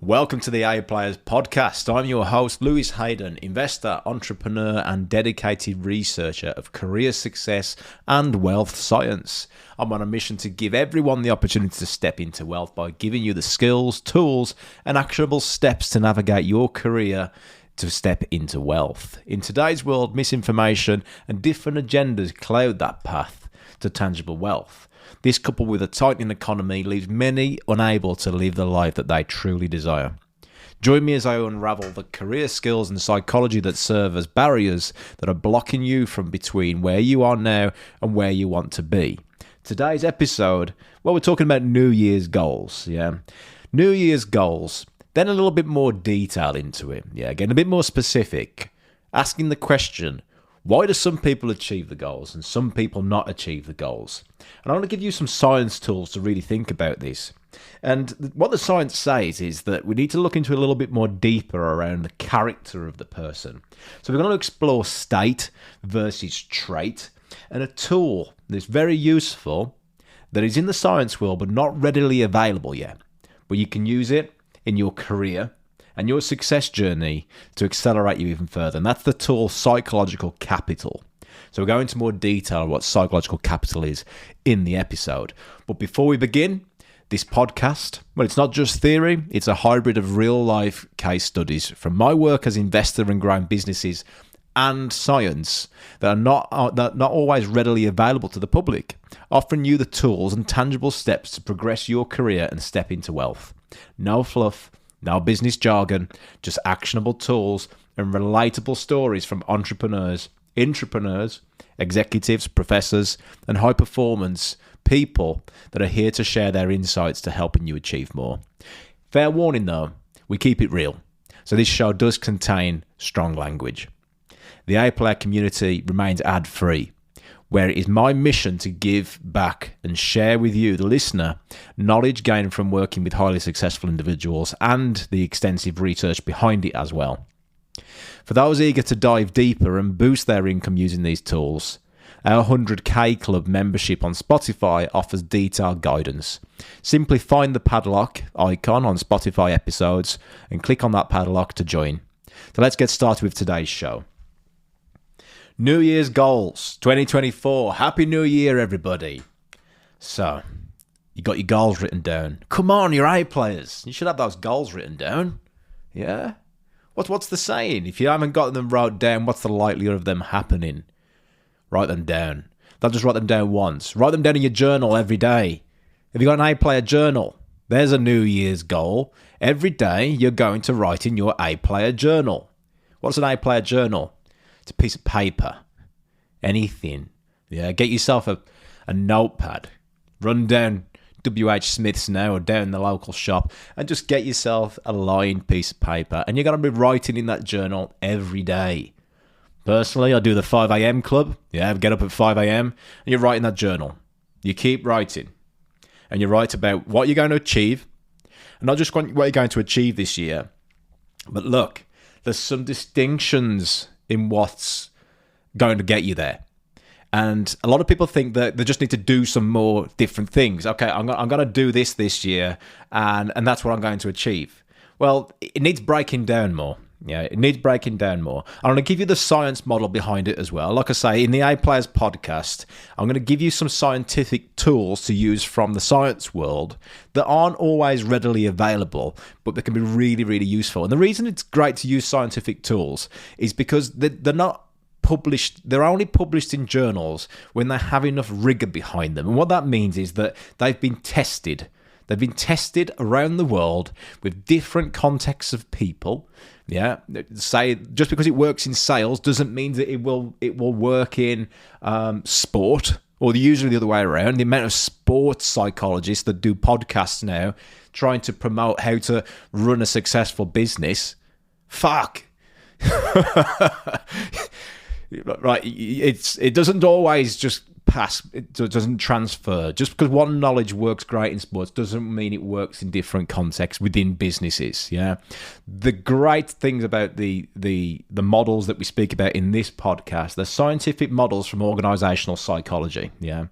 Welcome to the A Players podcast. I'm your host, Lewis Haydon, investor, entrepreneur, and dedicated researcher of career success and wealth science. I'm on a mission to give everyone the opportunity to step into wealth by giving you the skills, tools, and actionable steps to navigate your career to step into wealth. In today's world, misinformation and different agendas cloud that path to tangible wealth. This, coupled with a tightening economy, leaves many unable to live the life that they truly desire. Join me as I unravel the career skills and psychology that serve as barriers that are blocking you from between where you are now and where you want to be. Today's episode, we're talking about New Year's goals. New Year's goals, then a little bit more detail into it. Getting a bit more specific, asking the question, why do some people achieve the goals and some people not achieve the goals? And I want to give you some science tools to really think about this. And what the science says is that we need to look into a little bit more deeper around the character of the person. So we're going to explore state versus trait, and a tool that's very useful that is in the science world but not readily available yet. But you can use it in your career and your success journey to accelerate you even further. And that's the tool psychological capital. So we'll go into more detail on what psychological capital is in the episode. But before we begin, this podcast, well, it's not just theory, it's a hybrid of real life case studies from my work as investor in growing businesses and science that are not always readily available to the public, offering you the tools and tangible steps to progress your career and step into wealth. No fluff, no business jargon, just actionable tools and relatable stories from entrepreneurs, intrapreneurs, executives, professors, and high performance people that are here to share their insights to helping you achieve more. Fair warning though, we keep it real. So this show does contain strong language. The A Player community remains ad-free, where it is my mission to give back and share with you, the listener, knowledge gained from working with highly successful individuals and the extensive research behind it as well. For those eager to dive deeper and boost their income using these tools, our 100k Club membership on Spotify offers detailed guidance. Simply find the padlock icon on Spotify episodes and click on that padlock to join. So let's get started with today's show. New Year's goals, 2024. Happy New Year, everybody. So, you got your goals written down. Come on, you're A players. You should have those goals written down. Yeah? What's the saying? If you haven't got them wrote down, what's the likelihood of them happening? Write them down. Don't just write them down once. Write them down in your journal every day. Have you got an A player journal? There's a New Year's goal. Every day, you're going to write in your A player journal. What's an A player journal? It's a piece of paper. Anything. Yeah, get yourself a notepad. Run down W.H. Smith's now or down the local shop and just get yourself a lined piece of paper. And you're going to be writing in that journal every day. Personally, I do the 5 a.m. club. Yeah, get up at 5 a.m. and you write in that journal. You keep writing. And you write about what you're going to achieve. And not just what you're going to achieve this year. But look, there's some distinctions in what's going to get you there. And a lot of people think that they just need to do some more different things. Okay, I'm going to do this year, and that's what I'm going to achieve. Well, it needs breaking down more. Yeah, it needs breaking down more. I'm going to give you the science model behind it as well. Like I say, in the A Players podcast, I'm going to give you some scientific tools to use from the science world that aren't always readily available, but they can be really, really useful. And the reason it's great to use scientific tools is because they're not published. They're only published in journals when they have enough rigor behind them. And what that means is that they've been tested. They've been tested around the world with different contexts of people. Yeah, say just because it works in sales doesn't mean that it will work in sport, or usually the other way around. The amount of sports psychologists that do podcasts now trying to promote how to run a successful business, fuck. Right, it doesn't always just pass. It doesn't transfer. Just because one knowledge works great in sports doesn't mean it works in different contexts within businesses. Yeah, the great things about the models that we speak about in this podcast, the scientific models from organizational psychology. Yeah,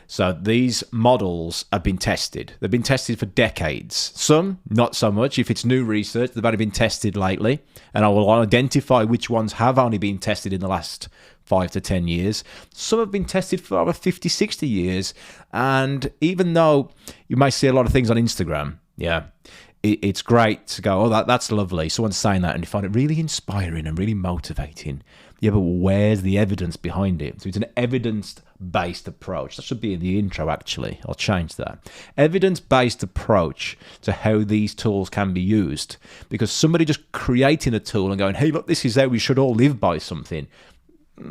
So these models have been tested. They've been tested for decades. Some, not so much. If it's new research, they've only been tested lately. And I will identify which ones have only been tested in the last 5 to 10 years. Some have been tested for over 50, 60 years. And even though you may see a lot of things on Instagram, it's great to go, oh, that's lovely. Someone's saying that and you find it really inspiring and really motivating. Yeah, but where's the evidence behind it? So it's an evidence-based approach. That should be in the intro, actually. I'll change that. Evidence-based approach to how these tools can be used. Because somebody just creating a tool and going, hey, look, this is how we should all live by something.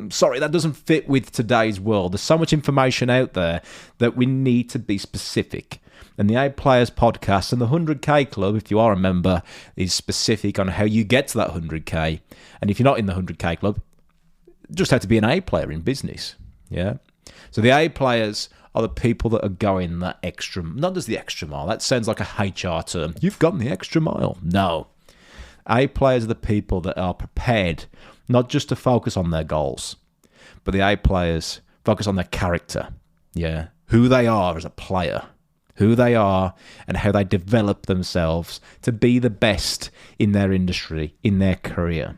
Sorry, that doesn't fit with today's world. There's so much information out there that we need to be specific. And the A Players podcast and the 100K Club, if you are a member, is specific on how you get to that 100K. And if you're not in the 100K Club, just have to be an A player in business. Yeah. So the A players are the people that are going that extra, not just the extra mile. That sounds like a HR term. You've gone the extra mile. No. A players are the people that are prepared not just to focus on their goals, but the A players focus on their character. Yeah. Who they are as a player. Who they are and how they develop themselves to be the best in their industry, in their career.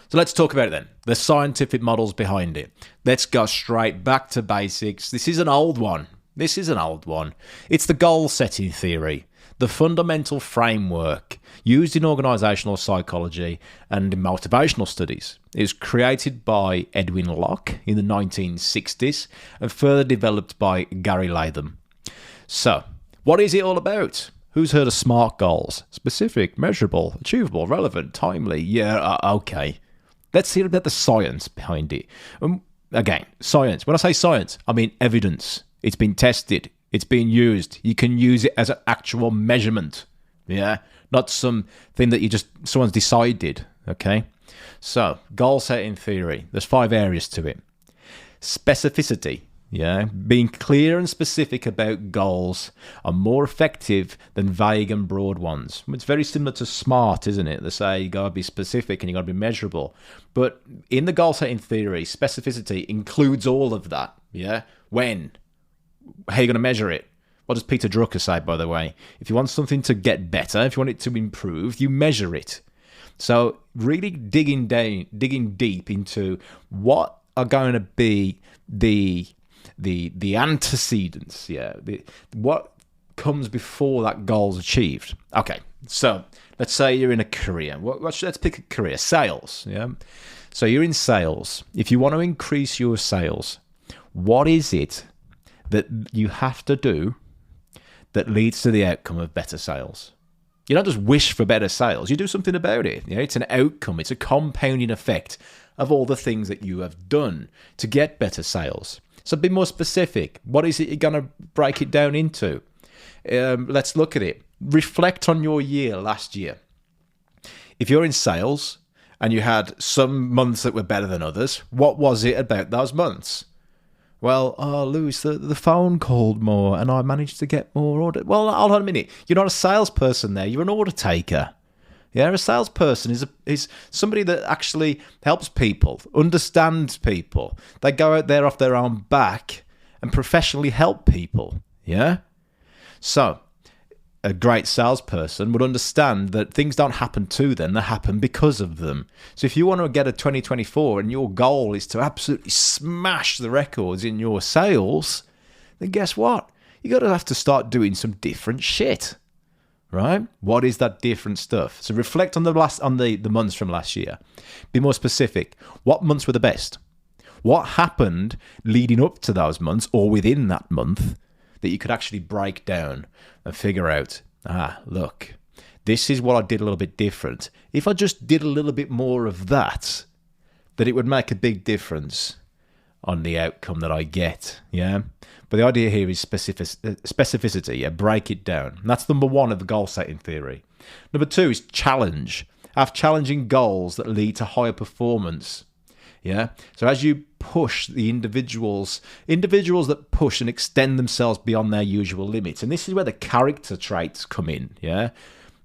So let's talk about it then. The scientific models behind it. Let's go straight back to basics. This is an old one. It's the goal-setting theory, the fundamental framework used in organizational psychology and in motivational studies. It was created by Edwin Locke in the 1960s and further developed by Gary Latham. So, what is it all about? Who's heard of SMART goals? Specific, measurable, achievable, relevant, timely. Yeah, okay. Let's hear about the science behind it. Again, science. When I say science, I mean evidence. It's been tested. It's been used. You can use it as an actual measurement. Yeah, not something that someone's decided. Okay. So, goal setting theory. There's 5 areas to it. Specificity. Yeah, being clear and specific about goals are more effective than vague and broad ones. It's very similar to SMART, isn't it? They say you got to be specific and you got to be measurable. But in the goal setting theory, specificity includes all of that. Yeah, when, how are you going to measure it? What does Peter Drucker say, by the way? If you want something to get better, if you want it to improve, you measure it. So really digging deep into what are going to be the antecedents, what comes before that goal's achieved. Okay, so let's say you're in a career. Let's pick a career, sales. Yeah, so you're in sales. If you want to increase your sales, what is it that you have to do that leads to the outcome of better sales? You don't just wish for better sales. You do something about it. It's an outcome. It's a compounding effect of all the things that you have done to get better sales. So be more specific. What is it you're going to break it down into? Let's look at it. Reflect on your year last year. If you're in sales and you had some months that were better than others, what was it about those months? Well, Lewis, the phone called more and I managed to get more orders. Well, hold on a minute. You're not a salesperson there. You're an order taker. Yeah, a salesperson is somebody that actually helps people, understands people. They go out there off their own back and professionally help people. Yeah? So, a great salesperson would understand that things don't happen to them, they happen because of them. So if you want to get a 2024 and your goal is to absolutely smash the records in your sales, then guess what? You're going to have to start doing some different shit. Right? What is that different stuff? So reflect on the months from last year. Be more specific. What months were the best? What happened leading up to those months or within that month that you could actually break down and figure out, look, this is what I did a little bit different. If I just did a little bit more of that it would make a big difference on the outcome that I get. Yeah. But the idea here is specificity. Yeah, break it down. And that's number 1 of the goal setting theory. Number 2 is challenge. Have challenging goals that lead to higher performance. Yeah. So as you push the individuals that push and extend themselves beyond their usual limits, and this is where the character traits come in. Yeah.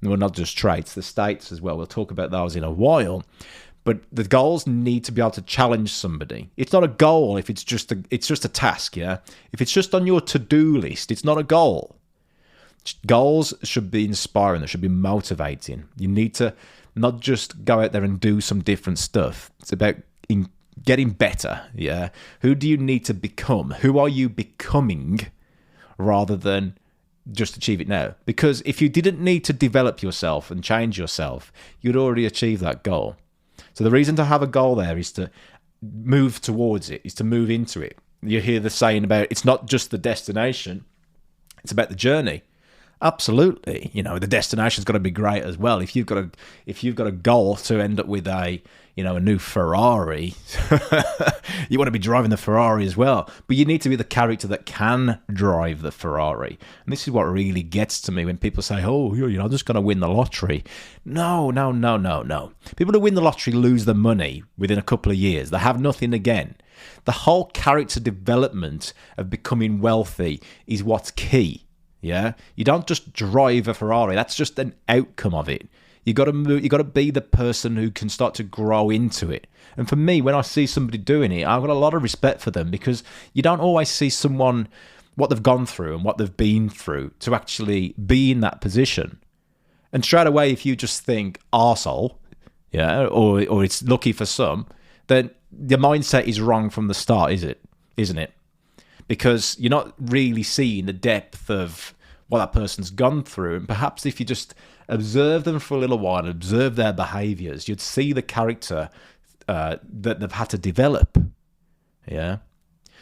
Well, not just traits, the states as well. We'll talk about those in a while. But the goals need to be able to challenge somebody. It's not a goal if it's just a task, yeah? If it's just on your to-do list, it's not a goal. Goals should be inspiring. They should be motivating. You need to not just go out there and do some different stuff. It's about getting better, yeah? Who do you need to become? Who are you becoming rather than just achieve it now? Because if you didn't need to develop yourself and change yourself, you'd already achieve that goal. So the reason to have a goal there is to move towards it, is to move into it. You hear the saying about it's not just the destination, it's about the journey. Absolutely, the destination's got to be great as well. If you've got a goal to end up with a new Ferrari, you want to be driving the Ferrari as well. But you need to be the character that can drive the Ferrari. And this is what really gets to me when people say, "Oh, I'm just going to win the lottery." No. People who win the lottery lose the money within a couple of years. They have nothing again. The whole character development of becoming wealthy is what's key. Yeah, you don't just drive a Ferrari. That's just an outcome of it. You got to move. You got to be the person who can start to grow into it. And for me, when I see somebody doing it, I've got a lot of respect for them, because you don't always see someone what they've gone through and what they've been through to actually be in that position. And straight away, if you just think arsehole, yeah, or it's lucky for some, then your mindset is wrong from the start, isn't it? Because you're not really seeing the depth of what that person's gone through. And perhaps if you just observe them for a little while, observe their behaviours, you'd see the character that they've had to develop. Yeah.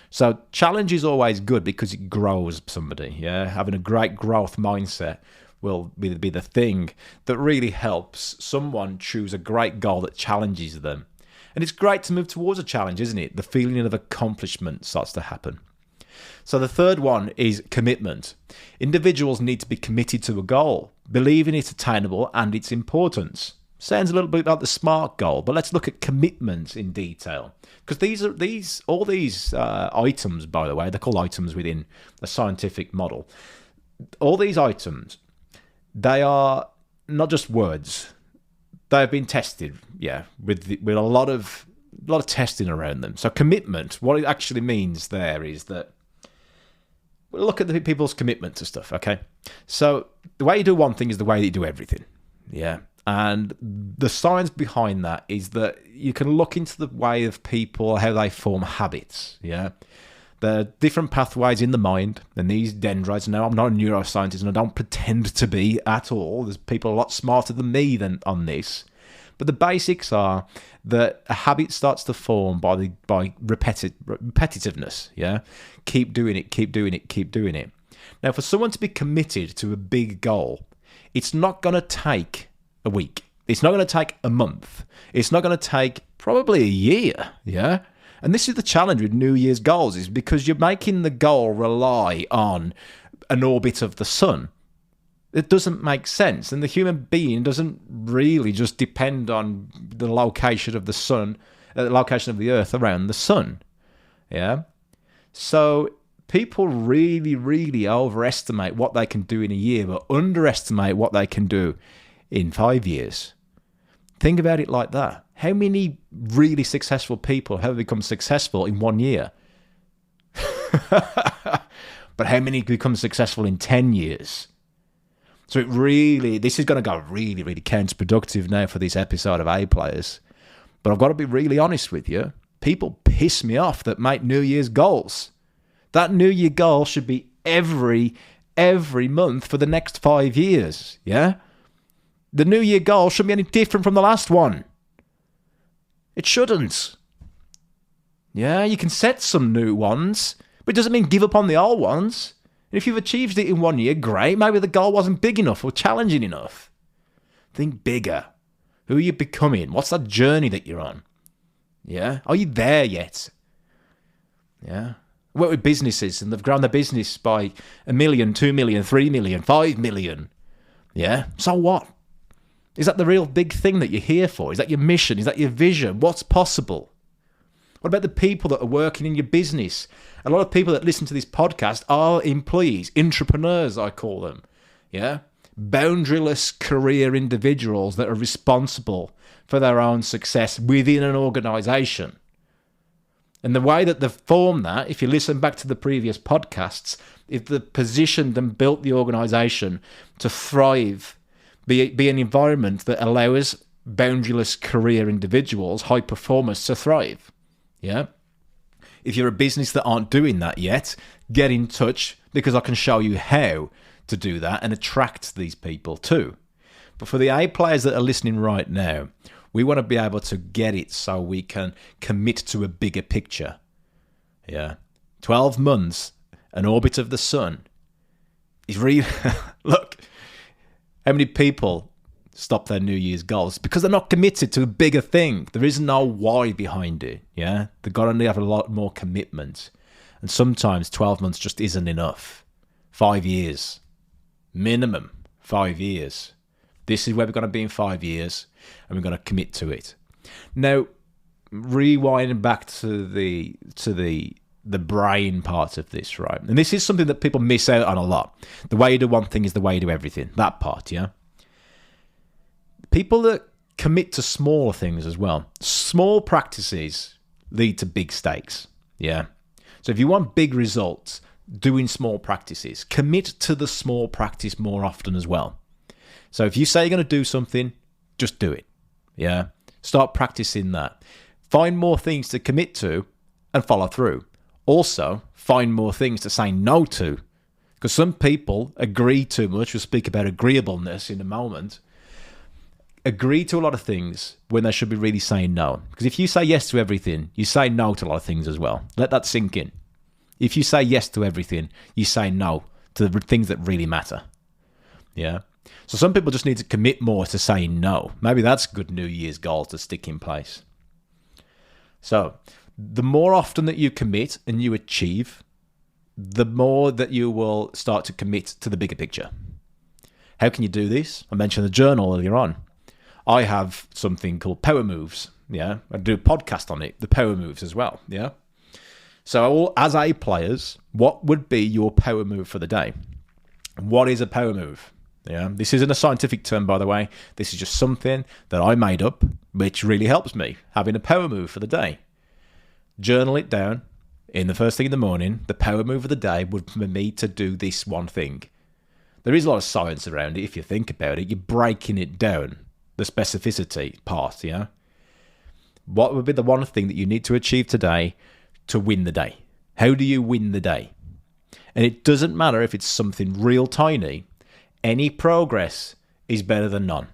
So challenge is always good because it grows somebody. Yeah. Having a great growth mindset will be the thing that really helps someone choose a great goal that challenges them. And it's great to move towards a challenge, isn't it? The feeling of accomplishment starts to happen. So the third one is commitment. Individuals need to be committed to a goal, believing it's attainable and its importance. Sounds a little bit like the SMART goal, but let's look at commitment in detail. Because all these items, by the way, they're called items within a scientific model. All these items, they are not just words. They have been tested, yeah, with a lot of testing around them. So commitment, what it actually means there is that we'll look at the people's commitment to stuff, okay? So the way you do one thing is the way that you do everything, yeah? And the science behind that is that you can look into the way of people, how they form habits, yeah? There are different pathways in the mind, and these dendrites, now I'm not a neuroscientist and I don't pretend to be at all. There's people a lot smarter than me on this. But the basics are that a habit starts to form by repetitiveness, yeah? Keep doing it. Now, for someone to be committed to a big goal, it's not going to take a week. It's not going to take a month. It's not going to take probably a year, yeah? And this is the challenge with New Year's goals, is because you're making the goal rely on an orbit of the sun. It doesn't make sense. And the human being doesn't really just depend on the location of the sun, the location of the earth around the sun. Yeah? So people really, really overestimate what they can do in a year, but underestimate what they can do in 5 years. Think about it like that. How many really successful people have become successful in 1 year? But how many become successful in 10 years? So this is going to go really, really counterproductive now for this episode of A Players. But I've got to be really honest with you. People piss me off that make New Year's goals. That New Year goal should be every month for the next 5 years. Yeah? The New Year goal shouldn't be any different from the last one. It shouldn't. Yeah, you can set some new ones, but it doesn't mean give up on the old ones. And if you've achieved it in 1 year, great. Maybe the goal wasn't big enough or challenging enough. Think bigger. Who are you becoming? What's that journey that you're on? Yeah? Are you there yet? Yeah? I work with businesses and they've grown their business by 1 million, 2 million, 3 million, 5 million. Yeah? So what? Is that the real big thing that you're here for? Is that your mission? Is that your vision? What's possible? What about the people that are working in your business? A lot of people that listen to this podcast are employees, entrepreneurs, I call them. Yeah? boundaryless career individuals that are responsible for their own success within an organization. And the way that they've formed that, if you listen back to the previous podcasts, is they've positioned and built the organization to thrive, be an environment that allows boundaryless career individuals, high performers, to thrive. Yeah. If you're a business that aren't doing that yet, get in touch, because I can show you how to do that and attract these people too. But for the A players that are listening right now, we want to be able to get it so we can commit to a bigger picture. Yeah. 12 months, an orbit of the sun is really... Look, how many people stop their New Year's goals? Because they're not committed to a bigger thing. There is no why behind it. Yeah. They've got to have a lot more commitment. And sometimes 12 months just isn't enough. 5 years. Minimum 5 years. This is where we're going to be in 5 years, and we're going to commit to it. Now, rewinding back to the brain part of this, right? And this is something that people miss out on a lot. The way you do one thing is the way you do everything. That part, yeah? People that commit to smaller things as well. Small practices lead to big stakes, yeah? So if you want big results, doing small practices, commit to the small practice more often as well. So if you say you're going to do something, just do it. Yeah. Start practicing that. Find more things to commit to and follow through. Also, find more things to say no to. Because some people agree too much. We'll speak about agreeableness in a moment. Agree to a lot of things when they should be really saying no. Because if you say yes to everything, you say no to a lot of things as well. Let that sink in. If you say yes to everything, you say no to the things that really matter. Yeah. So some people just need to commit more to saying no. Maybe that's a good New Year's goal to stick in place. So the more often that you commit and you achieve, the more that you will start to commit to the bigger picture. How can you do this? I mentioned the journal earlier on. I have something called Power Moves. Yeah. I do a podcast on it, the Power Moves as well. Yeah. So as A players, what would be your power move for the day? What is a power move? Yeah, this isn't a scientific term, by the way. This is just something that I made up, which really helps me, having a power move for the day. Journal it down in the first thing in the morning. The power move of the day would be me to do this one thing. There is a lot of science around it. If you think about it, you're breaking it down, the specificity part, yeah? What would be the one thing that you need to achieve today to win the day? How do you win the day? And it doesn't matter if it's something real tiny. Any progress is better than none.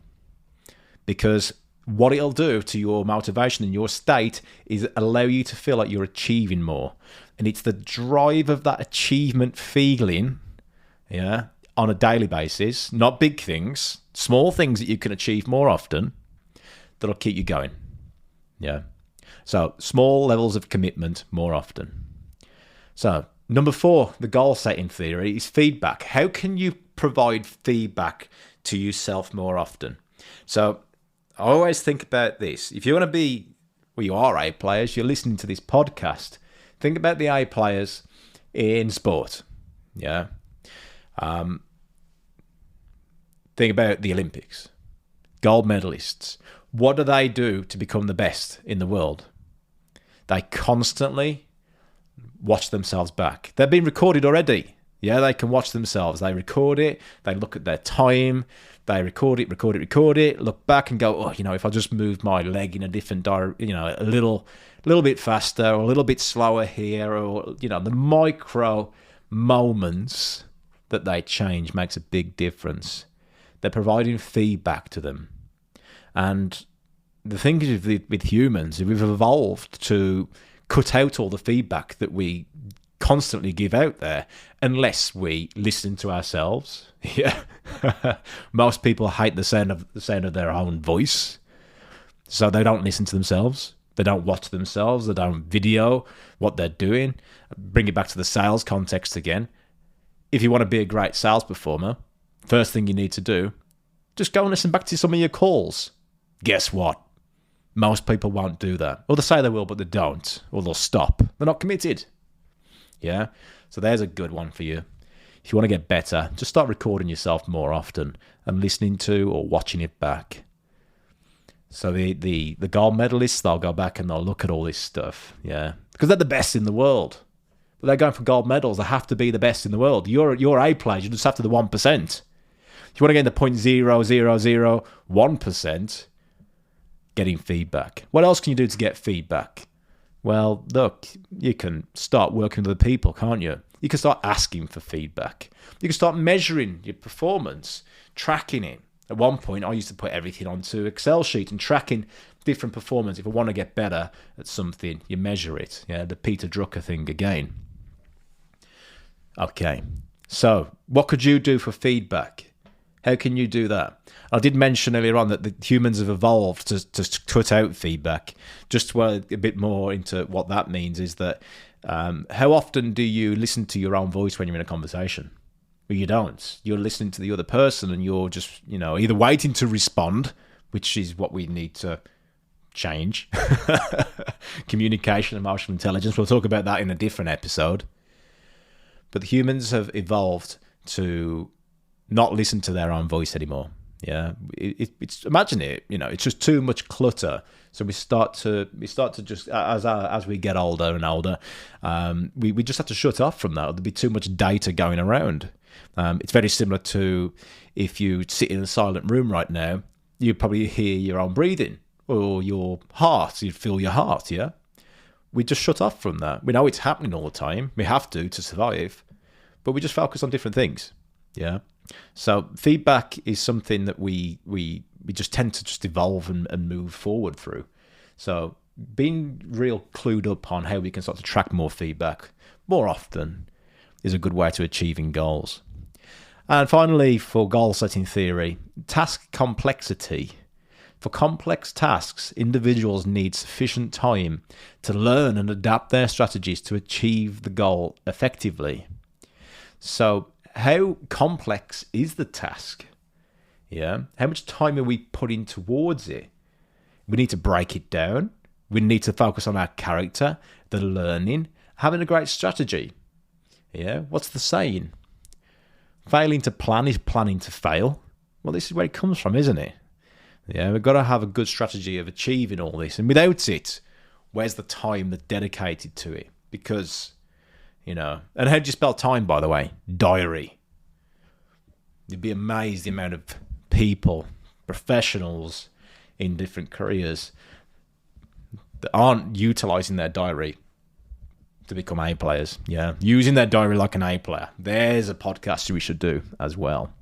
Because what it'll do to your motivation and your state is allow you to feel like you're achieving more. And it's the drive of that achievement feeling, yeah, on a daily basis, not big things, small things that you can achieve more often, that'll keep you going. Yeah. So small levels of commitment more often. So number 4, the goal setting theory is feedback. How can you provide feedback to yourself more often? So I always think about this. If you want to be, well, you are A players, you're listening to this podcast, think about the A players in sport. Yeah. Think about the Olympics, gold medalists. What do they do to become the best in the world? They constantly watch themselves back. They've been recorded already. Yeah, they can watch themselves. They record it. They look at their time. They record it, look back and go, oh, if I just moved my leg in a different direction, a little bit faster or a little bit slower here, or, the micro moments that they change makes a big difference. They're providing feedback to them. And the thing is with humans, we've evolved to cut out all the feedback that we constantly give out there unless we listen to ourselves. Yeah. Most people hate the sound of their own voice. So they don't listen to themselves. They don't watch themselves. They don't video what they're doing. Bring it back to the sales context again. If you want to be a great sales performer, first thing you need to do, just go and listen back to some of your calls. Guess what? Most people won't do that. Or they say they will, but they don't. Or they'll stop. They're not committed. Yeah? So there's a good one for you. if you want to get better, just start recording yourself more often and listening to or watching it back. So the gold medalists, they'll go back and they'll look at all this stuff, yeah, because they're the best in the world. But they're going for gold medals. They have to be the best in the world. You're A players. You just have to the 1%. If you want to get in the 0.0001%, getting feedback. What else can you do to get feedback? Well, look, you can start working with other people, can't you? You can start asking for feedback. You can start measuring your performance, tracking it. At one point, I used to put everything onto Excel sheet and tracking different performance. If I want to get better at something, you measure it. Yeah, the Peter Drucker thing again. Okay, so what could you do for feedback? How can you do that? I did mention earlier on that the humans have evolved to cut out feedback. Just a bit more into what that means is that how often do you listen to your own voice when you're in a conversation? Well, you don't. You're listening to the other person and you're just, either waiting to respond, which is what we need to change. Communication, emotional intelligence. We'll talk about that in a different episode. But the humans have evolved to not listen to their own voice anymore. Yeah, it's imagine it. It's just too much clutter. So we start to just as we get older and older, we just have to shut off from that. There'll be too much data going around. It's very similar to if you sit in a silent room right now, you probably hear your own breathing or your heart. You feel your heart. Yeah, we just shut off from that. We know it's happening all the time. We have to survive, but we just focus on different things. Yeah. So feedback is something that we just tend to just evolve and move forward through. So being real clued up on how we can start to track more feedback more often is a good way to achieving goals. And finally, for goal setting theory, task complexity. For complex tasks, individuals need sufficient time to learn and adapt their strategies to achieve the goal effectively. So how complex is the task? Yeah. How much time are we putting towards it? We need to break it down. We need to focus on our character, the learning, having a great strategy. Yeah. What's the saying? Failing to plan is planning to fail. Well, this is where it comes from, isn't it? Yeah. We've got to have a good strategy of achieving all this. And without it, where's the time that's dedicated to it? Because and how do you spell time, by the way? Diary. You'd be amazed the amount of people, professionals in different careers that aren't utilizing their diary to become A players. Yeah, using their diary like an A player. There's a podcast we should do as well.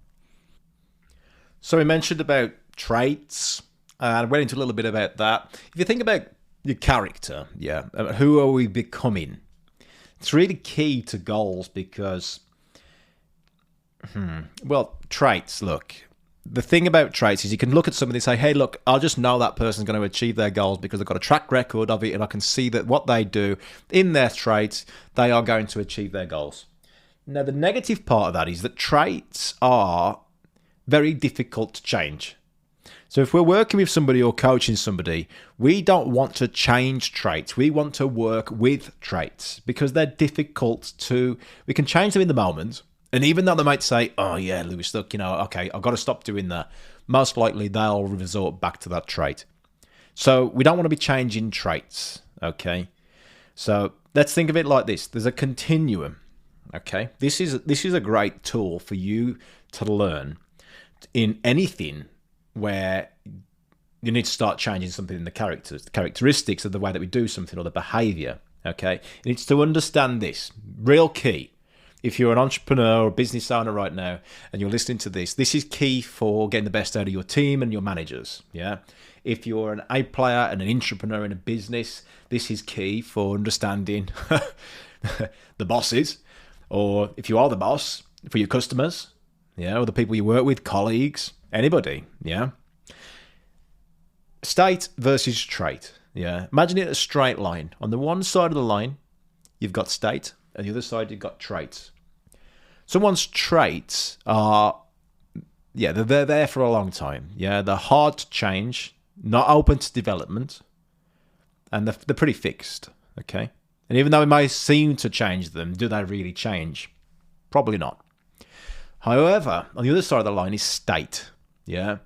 So we mentioned about traits, and I went into a little bit about that. If you think about your character, yeah, who are we becoming? It's really key to goals because, traits, look. The thing about traits is you can look at somebody and say, hey, look, I'll just know that person's going to achieve their goals because I've got a track record of it and I can see that what they do in their traits, they are going to achieve their goals. Now, the negative part of that is that traits are very difficult to change. So if we're working with somebody or coaching somebody, we don't want to change traits. We want to work with traits because they're difficult we can change them in the moment. And even though they might say, oh yeah, Lewis, look, okay, I've got to stop doing that. Most likely they'll resort back to that trait. So we don't want to be changing traits, okay? So let's think of it like this. There's a continuum, okay? This is a great tool for you to learn in anything where you need to start changing something in the characteristics of the way that we do something or the behavior, okay? You need to understand this. Real key. If you're an entrepreneur or business owner right now and you're listening to this is key for getting the best out of your team and your managers, yeah? If you're an A player and an entrepreneur in a business, this is key for understanding the bosses, or if you are the boss, for your customers, yeah, or the people you work with, colleagues, anybody, yeah? State versus trait, yeah? Imagine it a straight line. On the one side of the line, you've got state, and the other side, you've got traits. Someone's traits are, they're there for a long time. Yeah, they're hard to change, not open to development, and they're pretty fixed, okay? And even though it may seem to change them, do they really change? Probably not. However, on the other side of the line is state. Yeah.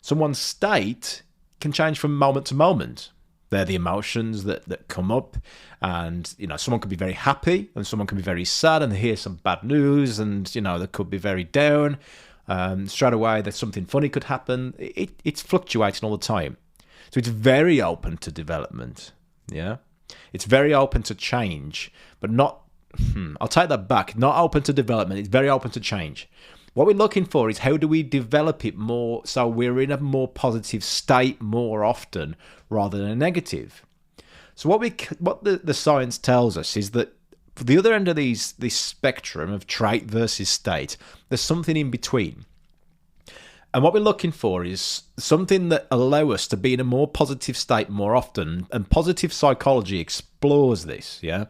Someone's state can change from moment to moment. They're the emotions that come up, and someone could be very happy and someone can be very sad and they hear some bad news, and they could be very down. Straight away that something funny could happen. It's fluctuating all the time. So it's very open to development. Yeah. It's very open to change, but not, I'll take that back. Not open to development. It's very open to change. What we're looking for is how do we develop it more so we're in a more positive state more often rather than a negative. So what the science tells us is that for the other end of this spectrum of trait versus state, there's something in between. And what we're looking for is something that allows us to be in a more positive state more often. And positive psychology explores this, yeah?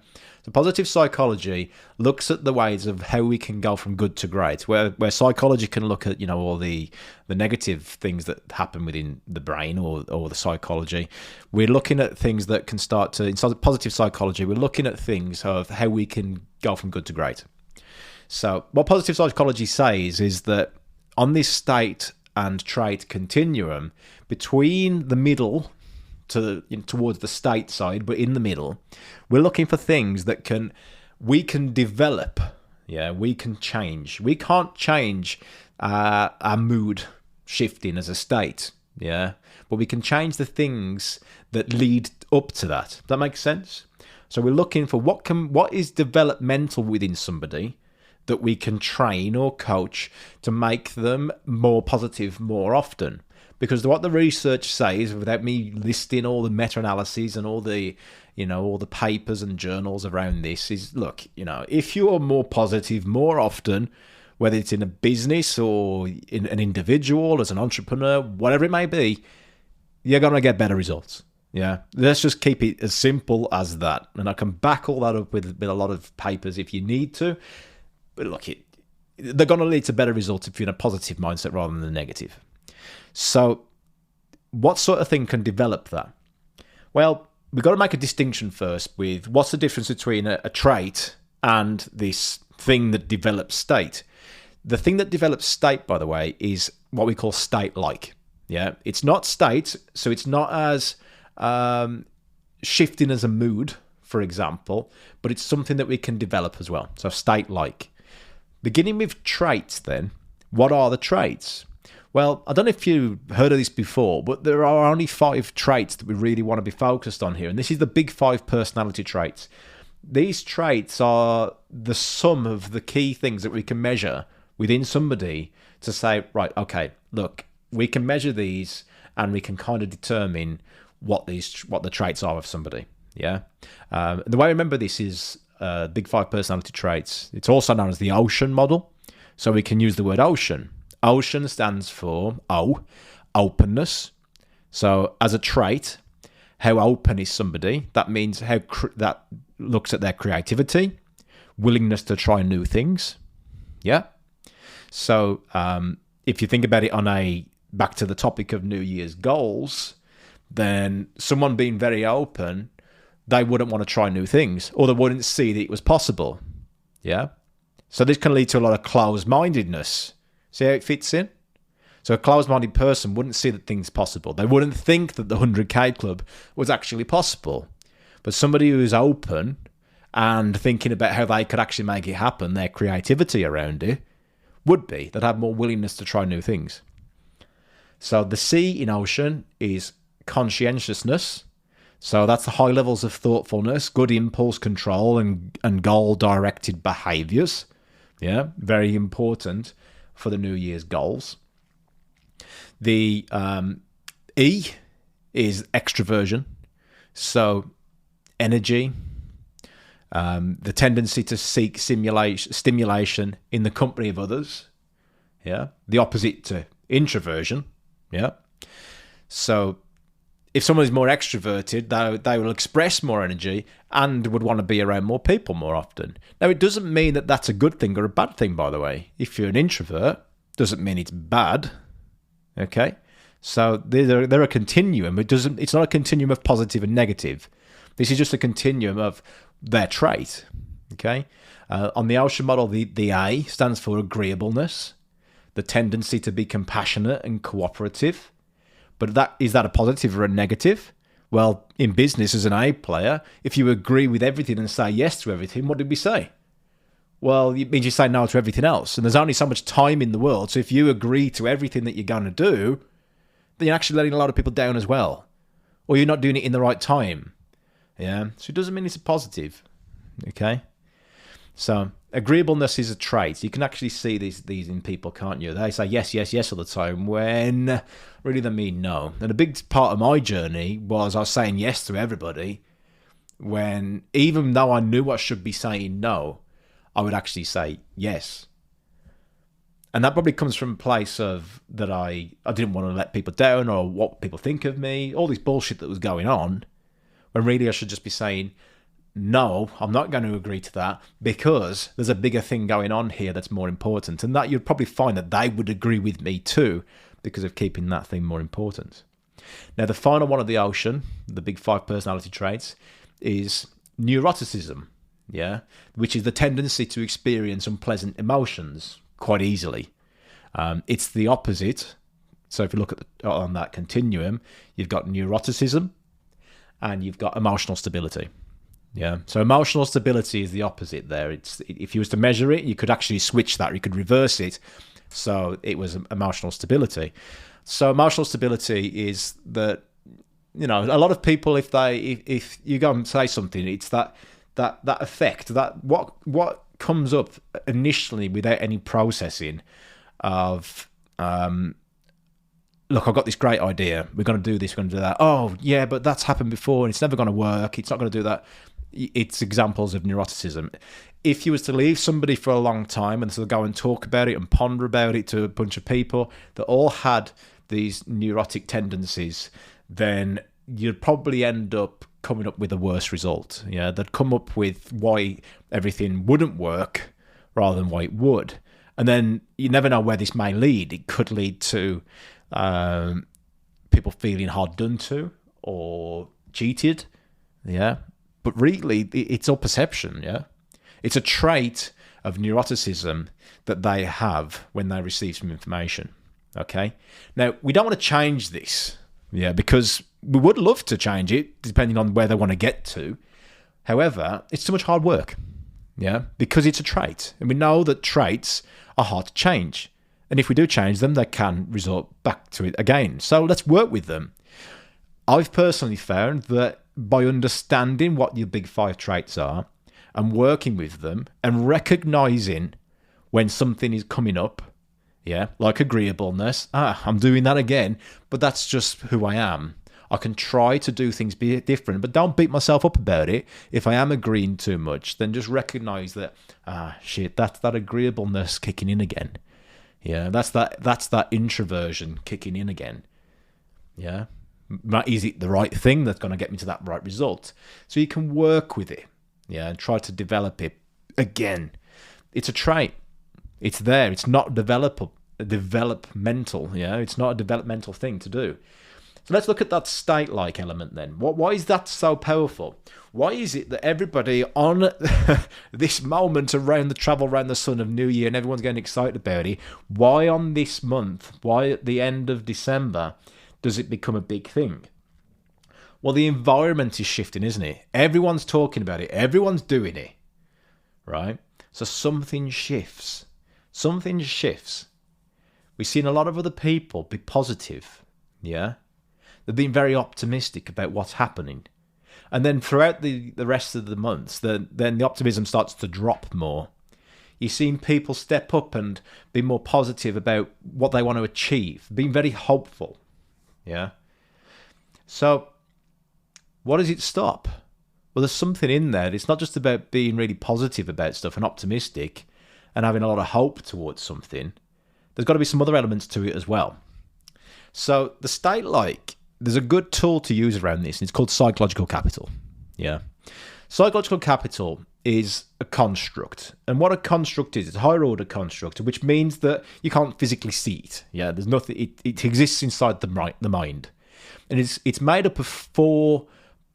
So positive psychology looks at the ways of how we can go from good to great, where psychology can look at, all the negative things that happen within the brain or the psychology. We're looking at things that can start to, in positive psychology, we're looking at things of how we can go from good to great. So what positive psychology says is that on this state and trait continuum, between the middle towards the state side, but in the middle, we're looking for things that we can develop. Yeah, we can change. We can't change our mood shifting as a state. Yeah, but we can change the things that lead up to that. Does that make sense? So we're looking for what is developmental within somebody that we can train or coach to make them more positive more often. Because what the research says, without me listing all the meta-analyses and all the papers and journals around this, is look, if you are more positive more often, whether it's in a business or in an individual, as an entrepreneur, whatever it may be, you're going to get better results. Yeah, let's just keep it as simple as that. And I can back all that up with a lot of papers if you need to. But look, they're going to lead to better results if you're in a positive mindset rather than a negative. So what sort of thing can develop that? Well, we've got to make a distinction first with what's the difference between a trait and this thing that develops state. The thing that develops state, by the way, is what we call state-like. Yeah, it's not state, so it's not as shifting as a mood, for example, but it's something that we can develop as well. So state-like. Beginning with traits then, what are the traits? Well, I don't know if you've heard of this before, but there are only 5 traits that we really want to be focused on here. And this is the big 5 personality traits. These traits are the sum of the key things that we can measure within somebody to say, right, okay, look, we can measure these and we can kind of determine what the traits are of somebody. Yeah. The way I remember this is big 5 personality traits. It's also known as the ocean model. So we can use the word ocean. Ocean stands for openness. So as a trait, how open is somebody? That means that looks at their creativity, willingness to try new things. Yeah. So if you think about it back to the topic of New Year's goals, then someone being very open, they wouldn't want to try new things, or they wouldn't see that it was possible. Yeah. So this can lead to a lot of closed-mindedness. See how it fits in? So a closed-minded person wouldn't see that things possible. They wouldn't think that the 100K club was actually possible. But somebody who's open and thinking about how they could actually make it happen, their creativity around it, would be. They'd have more willingness to try new things. So the C in ocean is conscientiousness. So that's the high levels of thoughtfulness, good impulse control, and goal-directed behaviours. Yeah, very important for the New Year's goals. The E is extroversion. So energy, the tendency to seek stimulation in the company of others. Yeah, the opposite to introversion. Yeah. So if someone is more extroverted, they will express more energy and would want to be around more people more often. Now, it doesn't mean that that's a good thing or a bad thing, by the way. If you're an introvert, doesn't mean it's bad. Okay? So they're a continuum. It's not a continuum of positive and negative. This is just a continuum of their trait. Okay. On the ocean model, the A stands for agreeableness, the tendency to be compassionate and cooperative. But is that a positive or a negative? Well, in business, as an A player, if you agree with everything and say yes to everything, what did we say? Well, it means you say no to everything else. And there's only so much time in the world. So if you agree to everything that you're going to do, then you're actually letting a lot of people down as well. Or you're not doing it in the right time. Yeah. So it doesn't mean it's a positive. Okay. So agreeableness is a trait. You can actually see these in people, can't you? They say yes, yes, yes all the time when really they mean no. And a big part of my journey was I was saying yes to everybody when even though I knew I should be saying no, I would actually say yes. And that probably comes from a place of that I didn't want to let people down or what people think of me, all this bullshit that was going on, when really I should just be saying, no, I'm not going to agree to that because there's a bigger thing going on here that's more important. And that you'd probably find that they would agree with me too because of keeping that thing more important. Now, the final one of the ocean, the big 5 personality traits, is neuroticism, yeah, which is the tendency to experience unpleasant emotions quite easily. It's the opposite. So if you look on that continuum, you've got neuroticism and you've got emotional stability. Yeah. So emotional stability is the opposite there. If you was to measure it, you could actually switch that. You could reverse it. So it was emotional stability. So emotional stability is that, a lot of people, if you go and say something, it's that effect, that what comes up initially without any processing of, look, I've got this great idea. We're going to do this. We're going to do that. Oh, yeah, but that's happened before and it's never going to work. It's not going to do that. It's examples of neuroticism. If you was to leave somebody for a long time and sort of go and talk about it and ponder about it to a bunch of people that all had these neurotic tendencies, then you'd probably end up coming up with a worse result. Yeah, they'd come up with why everything wouldn't work rather than why it would. And then you never know where this may lead. It could lead to people feeling hard done to or cheated. Yeah. But really, it's all perception, yeah? It's a trait of neuroticism that they have when they receive some information, okay? Now, we don't want to change this, yeah, because we would love to change it, depending on where they want to get to. However, it's too much hard work, yeah, because it's a trait. And we know that traits are hard to change. And if we do change them, they can resort back to it again. So let's work with them. I've personally found that by understanding what your big 5 traits are and working with them and recognizing when something is coming up, yeah, like agreeableness, I'm doing that again, but that's just who I am. I can try to do things be different, but don't beat myself up about it. If I am agreeing too much, then just recognize that, that's that agreeableness kicking in again. Yeah, that's that introversion kicking in again. Yeah. Is it the right thing that's going to get me to that right result? So you can work with it, yeah, and try to develop it. Again, it's a trait. It's there. It's not developmental, yeah. It's not a developmental thing to do. So let's look at that state-like element then. Why is that so powerful? Why is it that everybody on this moment around the travel around the sun of New Year and everyone's getting excited about it, why on this month, why at the end of December, does it become a big thing? Well, the environment is shifting, isn't it? Everyone's talking about it. Everyone's doing it, right? So something shifts. Something shifts. We've seen a lot of other people be positive, yeah? They've been very optimistic about what's happening. And then throughout the rest of the months, then the optimism starts to drop more. You've seen people step up and be more positive about what they want to achieve, being very hopeful. Yeah. So what does it stop? Well, there's something in there. It's not just about being really positive about stuff and optimistic and having a lot of hope towards something. There's got to be some other elements to it as well. So the state-like, there's a good tool to use around this, and it's called psychological capital. Yeah. Psychological capital is a construct. And what a construct is, it's a higher order construct, which means that you can't physically see it. Yeah, there's nothing, it exists inside the mind. And it's made up of 4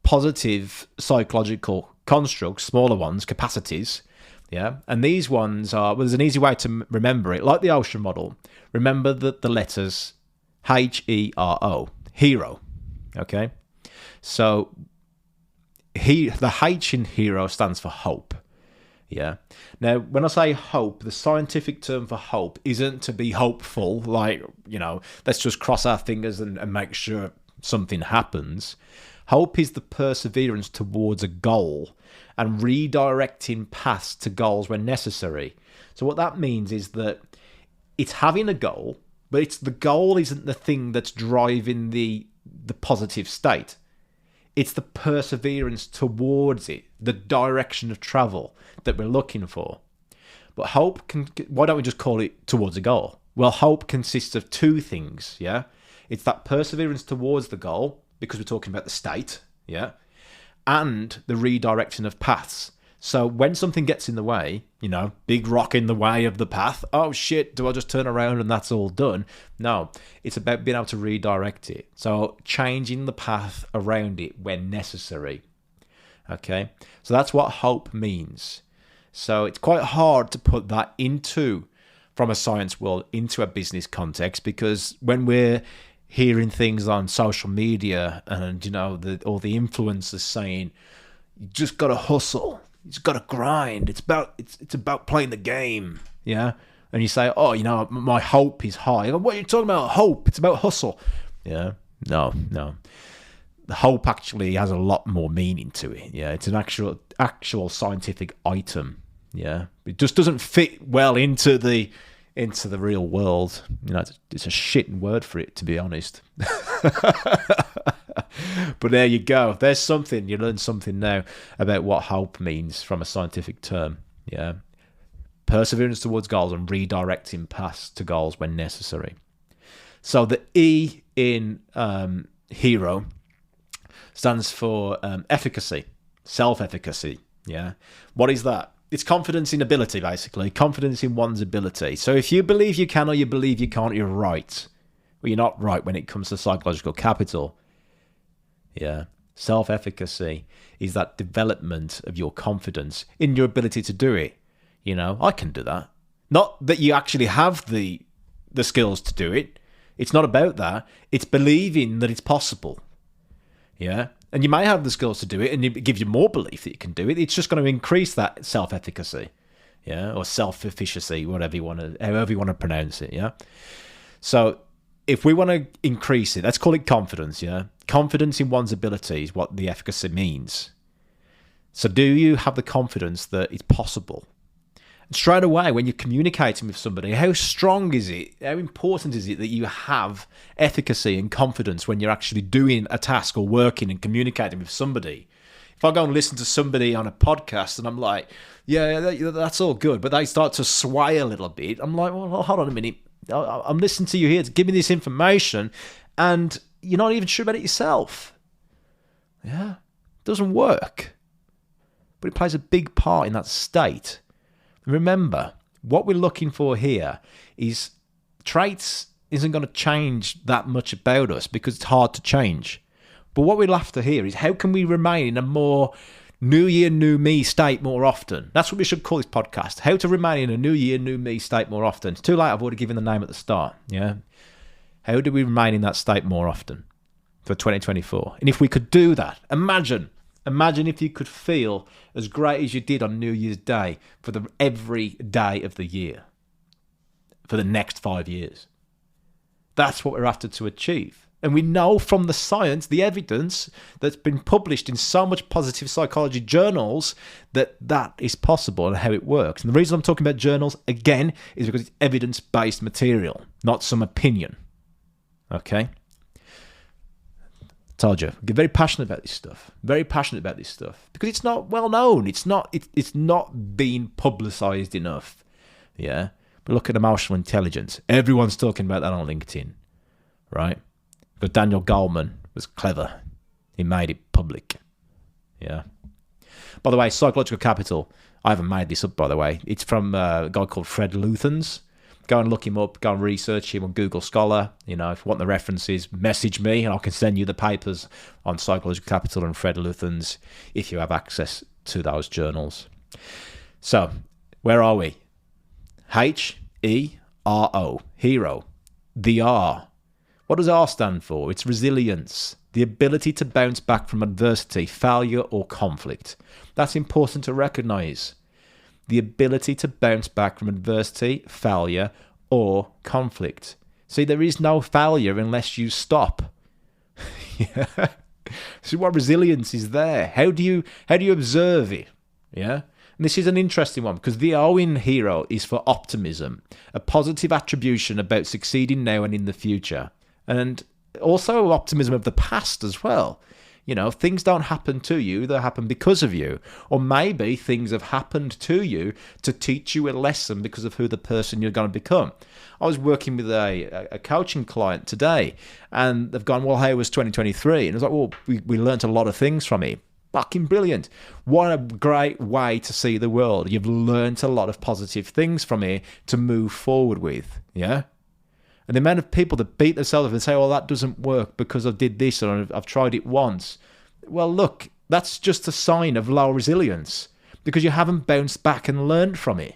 positive psychological constructs, smaller ones, capacities, Yeah, and these ones are, well, there's an easy way to remember it, like the ocean model. Remember the letters HERO, hero. Okay, so the H in hero stands for hope. Yeah. Now, when I say hope, the scientific term for hope isn't to be hopeful, like, let's just cross our fingers and make sure something happens. Hope is the perseverance towards a goal and redirecting paths to goals when necessary. So what that means is that it's having a goal, but the goal isn't the thing that's driving the positive state. It's the perseverance towards it, the direction of travel that we're looking for. But hope why don't we just call it towards a goal? Well, hope consists of two things, yeah? It's that perseverance towards the goal, because we're talking about the state, yeah? And the redirection of paths. So when something gets in the way, big rock in the way of the path, oh shit, do I just turn around and that's all done? No, it's about being able to redirect it. So changing the path around it when necessary. Okay, so that's what hope means. So it's quite hard to put that from a science world into a business context, because when we're hearing things on social media and, all the influencers saying, you just got to hustle. It's got to grind. It's about playing the game, yeah. And you say, oh, my hope is high. What are you talking about? Hope? It's about hustle, yeah. No. The hope actually has a lot more meaning to it. Yeah, it's an actual scientific item. Yeah, it just doesn't fit well into the real world. It's a shit word for it, to be honest. But there you go. There's something. You learn something now about what hope means from a scientific term. Yeah. Perseverance towards goals and redirecting paths to goals when necessary. So the E in hero stands for efficacy, self-efficacy. Yeah. What is that? It's confidence in ability, basically. Confidence in one's ability. So if you believe you can or you believe you can't, you're right. Well, you're not right when it comes to psychological capital. Yeah. Self-efficacy is that development of your confidence in your ability to do it. I can do that. Not that you actually have the skills to do it. It's not about that. It's believing that it's possible. Yeah. And you may have the skills to do it, and it gives you more belief that you can do it. It's just going to increase that self-efficacy, yeah, or self-efficacy, however you want to pronounce it, yeah. So if we want to increase it, let's call it confidence, yeah. Confidence in one's ability is what the efficacy means. So do you have the confidence that it's possible? And straight away, when you're communicating with somebody, how strong is it? How important is it that you have efficacy and confidence when you're actually doing a task or working and communicating with somebody? If I go and listen to somebody on a podcast and I'm like, yeah, that's all good, but they start to sway a little bit, I'm like, well, hold on a minute. I'm listening to you here to give me this information, and you're not even sure about it yourself. Yeah, it doesn't work. But it plays a big part in that state. Remember, what we're looking for here is traits isn't going to change that much about us because it's hard to change. But what we're after here is how can we remain in a more new year, new me state more often? That's what we should call this podcast. How to remain in a new year, new me state more often. It's too late. I've already given the name at the start. Yeah. How do we remain in that state more often for 2024? And if we could do that, imagine if you could feel as great as you did on New Year's Day for every day of the year for the next 5 years. That's what we're after to achieve. And we know from the science, the evidence that's been published in so much positive psychology journals that is possible and how it works. And the reason I'm talking about journals, again, is because it's evidence-based material, not some opinion. Okay? Told you, I get very passionate about this stuff. Very passionate about this stuff because it's not well known. It's not being publicized enough. Yeah, but look at emotional intelligence. Everyone's talking about that on LinkedIn, right? But Daniel Goleman was clever. He made it public. Yeah. By the way, psychological capital. I haven't made this up, by the way. It's from a guy called Fred Luthans. Go and look him up. Go and research him on Google Scholar. If you want the references, message me and I can send you the papers on Psychological Capital and Fred Luthans if you have access to those journals. So, Where are we? H-E-R-O, hero. The R. What does R stand for? It's resilience, the ability to bounce back from adversity, failure, or conflict. That's important to recognize. The ability to bounce back from adversity, failure, or conflict. See, there is no failure unless you stop. Yeah. So what resilience is there? How do you observe it? Yeah. And this is an interesting one because the O in hero is for optimism, a positive attribution about succeeding now and in the future. And also optimism of the past as well. You know, things don't happen to you, they happen because of you. Or maybe things have happened to you to teach you a lesson because of who the person you're going to become. I was working with a coaching client today, and they've gone, well, how was 2023? And I was like, well, we learned a lot of things from it. Fucking brilliant. What a great way to see the world. You've learned a lot of positive things from it to move forward with, yeah? And the amount of people that beat themselves up and say, oh, that doesn't work because I did this or I've tried it once. Well, look, that's just a sign of low resilience because you haven't bounced back and learned from it,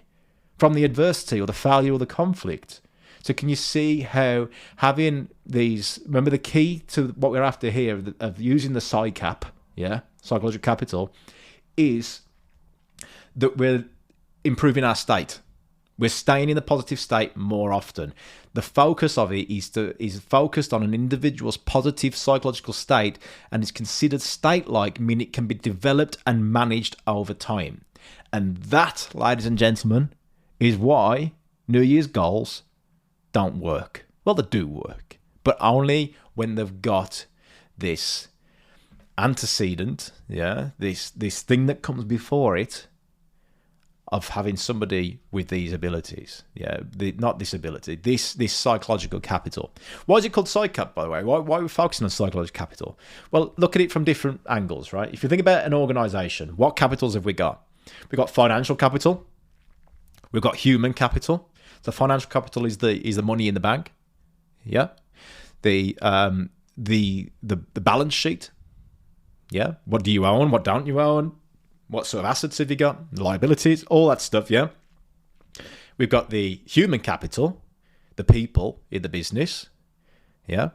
from the adversity or the failure or the conflict. So can you see how having these, remember the key to what we're after here of using the PsyCap, yeah, psychological capital, is that we're improving our state. We're staying in the positive state more often. The focus of it is focused on an individual's positive psychological state and is considered state-like, meaning it can be developed and managed over time. And that, ladies and gentlemen, is why New Year's goals don't work. Well, they do work, but only when they've got this antecedent, yeah, this thing that comes before it, of having somebody with these abilities, not this ability, this psychological capital. Why is it called PsyCap, by the way? Why are we focusing on psychological capital? Well, look at it from different angles, right? If you think about an organization, what capitals have we got? We've got financial capital. We've got human capital. So financial capital is the money in the bank, yeah. The balance sheet, yeah. What do you own? What don't you own? What sort of assets have you got? Liabilities, all that stuff, yeah? We've got the human capital, the people in the business, yeah?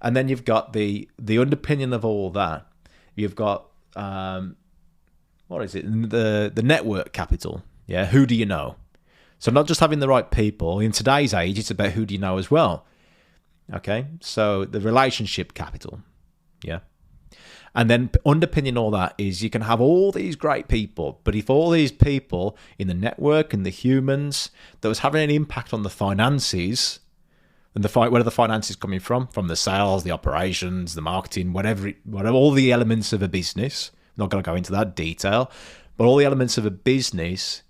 And then you've got the underpinning of all that. You've got, what is it? The network capital, yeah? Who do you know? So not just having the right people. In today's age, it's about who do you know as well, okay? So the relationship capital, yeah? And then underpinning all that is you can have all these great people, but if all these people in the network and the humans that was having an impact on the finances, and where are the finances coming from the sales, the operations, the marketing, whatever, all the elements of a business. I'm not going to go into that detail, but all the elements of a business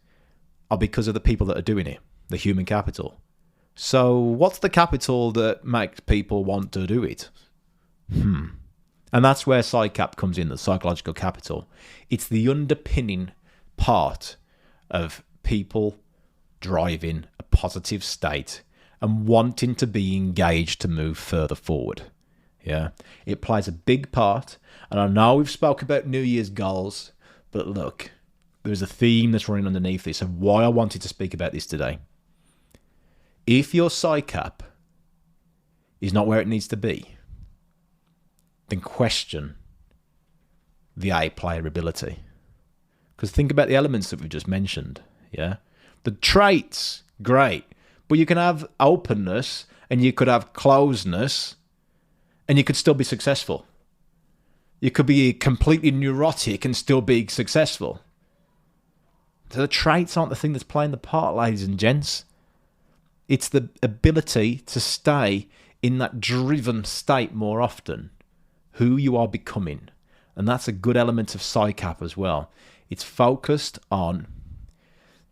are because of the people that are doing it, the human capital. So what's the capital that makes people want to do it? And that's where PsyCap comes in, the psychological capital. It's the underpinning part of people driving a positive state and wanting to be engaged to move further forward. Yeah, it plays a big part. And I know we've spoke about New Year's goals, but look, there's a theme that's running underneath this of why I wanted to speak about this today. If your PsyCap is not where it needs to be, then question the A player ability. Because think about the elements that we've just mentioned, yeah? The traits, great. But you can have openness and you could have closeness and you could still be successful. You could be completely neurotic and still be successful. So the traits aren't the thing that's playing the part, ladies and gents. It's the ability to stay in that driven state more often. Who you are becoming. And that's a good element of PsyCap as well. It's focused on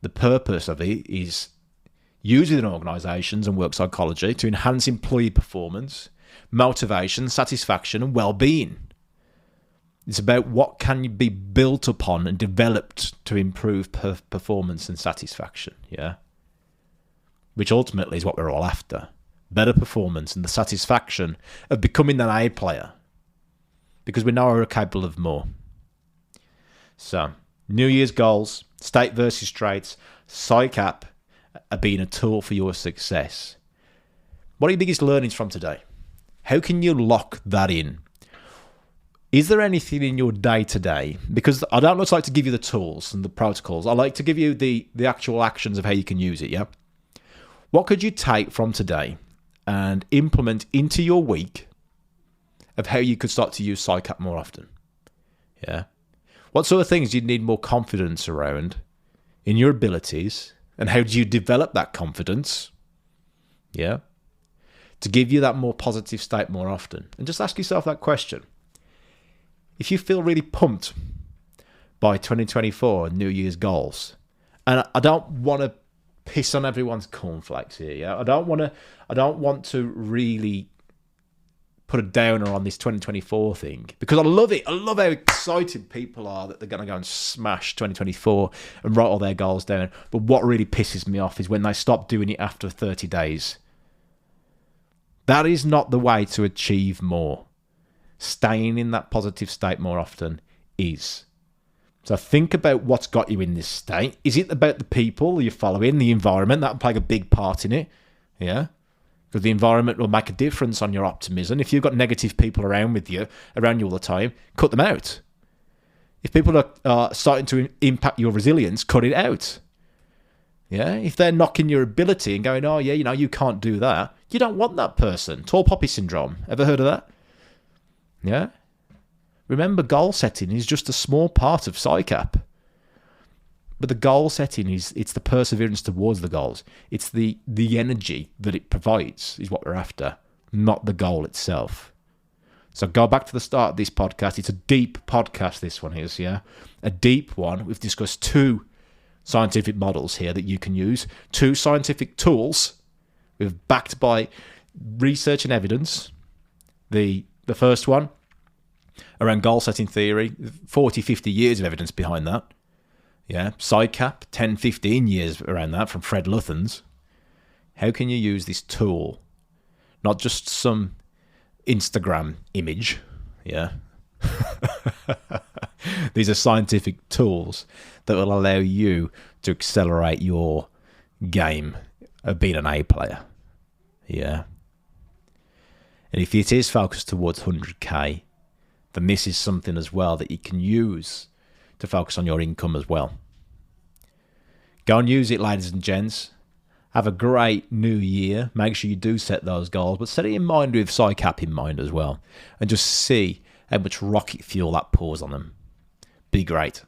the purpose of it is used in organizations and work psychology to enhance employee performance, motivation, satisfaction, and well-being. It's about what can be built upon and developed to improve performance and satisfaction, yeah? Which ultimately is what we're all after. Better performance and the satisfaction of becoming an A player. Because we know we're capable of more. So, New Year's goals, State versus traits. PsyCap are being a tool for your success. What are your biggest learnings from today? How can you lock that in? Is there anything in your day-to-day? Because I don't just like to give you the tools and the protocols. I like to give you the actual actions of how you can use it, yeah? What could you take from today and implement into your week of how you could start to use PsyCap more often? Yeah. What sort of things do you need more confidence around in your abilities, and how do you develop that confidence? Yeah. To give you that more positive state more often. And just ask yourself that question. If you feel really pumped by 2024 New Year's goals, and I don't want to piss on everyone's cornflakes here, yeah? I don't want to really put a downer on this 2024 thing, because I love it. I love how excited people are that they're going to go and smash 2024 and write all their goals down. But what really pisses me off is when they stop doing it after 30 days. That is not the way to achieve more. Staying in that positive state more often is. So think about what's got you in this state. Is it about the people you're following, the environment? That'll play a big part in it. Yeah. Because the environment will make a difference on your optimism. If you've got negative people around you all the time, cut them out. If people are starting to impact your resilience, cut it out. Yeah, if they're knocking your ability and going, oh yeah, you can't do that, you don't want that person. Tall poppy syndrome. Ever heard of that? Yeah. Remember, goal setting is just a small part of PsyCap. But the goal setting it's the perseverance towards the goals. It's the energy that it provides is what we're after, not the goal itself. So go back to the start of this podcast. It's a deep podcast, this one is, yeah? A deep one. We've discussed 2 scientific models here that you can use, 2 scientific tools. We've backed by research and evidence. The first one, around goal setting theory, 40, 50 years of evidence behind that. Yeah, PsyCap, 10, 15 years around that from Fred Latham's. How can you use this tool? Not just some Instagram image, yeah. These are scientific tools that will allow you to accelerate your game of being an A player. Yeah. And if it is focused towards 100k, then this is something as well that you can use to focus on your income as well. Go and use it, ladies and gents. Have a great new year. Make sure you do set those goals, but set it in mind with PsyCap in mind as well. And just see how much rocket fuel that pours on them. Be great.